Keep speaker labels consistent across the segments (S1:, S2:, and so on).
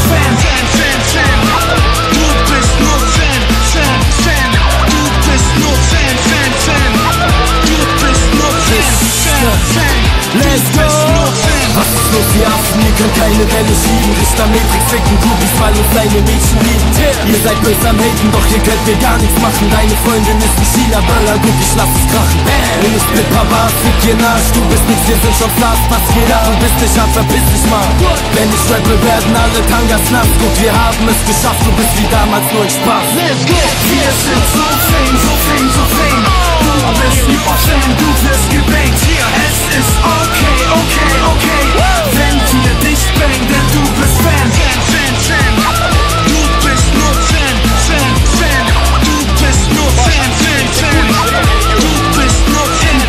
S1: Fan. Du bist nur Fan. Du bist nur Fan. Du bist nur Fan.
S2: Let's go! Was ist los, ihr Affen? Ihr könnt keine Welle schieben. Richter Matrix ficken, Groupies, weil uns deine Mädchen lieben. Ihr seid böse am Haten, doch ihr könnt mir gar nichts machen. Deine Freundin ist ein China-Böller, gut, ich lass es krachen. Und ich bin Papa, fick ihr Arsch. Du bist nix, wir sind schon Stars. Was geht ab? Du bist nicht hart, verpiss dich mal. Wenn ich rappe, werden alle Tangas nass. Guck, wir haben es geschafft, du bist wie damals nur ein Spaß.
S1: Let's go! Wir sind so fame, so fame, so fame. Du bist nur Fan, du wirst gebankt. Es ist okay, okay, okay, wenn wir dich bang, denn du bist Fan. Du bist nur Fan. Du bist nur Fan. Du bist nur Fan.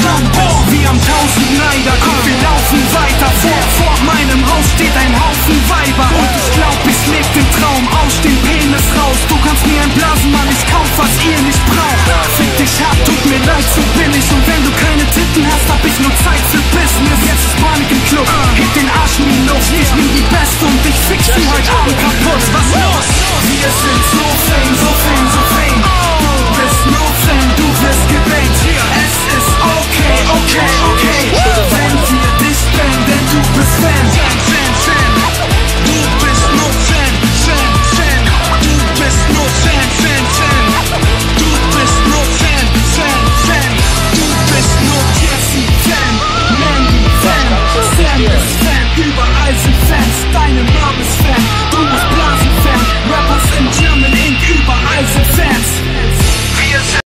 S1: Rambo, wie am 1000 Neider. Komm, wir laufen weiter. Vor meinem Haus steht ein Haufen Weiber. Und ich glaub, ich leg den Traum aus dem Penis raus. Du kannst mir entblasen, Mann, ich kauf, was ihr nicht braucht. Fick dich hart, tut mir leid, so bin ich. Und wenn du keine Titten hast, hab ich nur Zeit für Business. Jetzt ist Panik im Club, heb den Arsch in die Luft. Ich bin die Beste und ich fix sie heute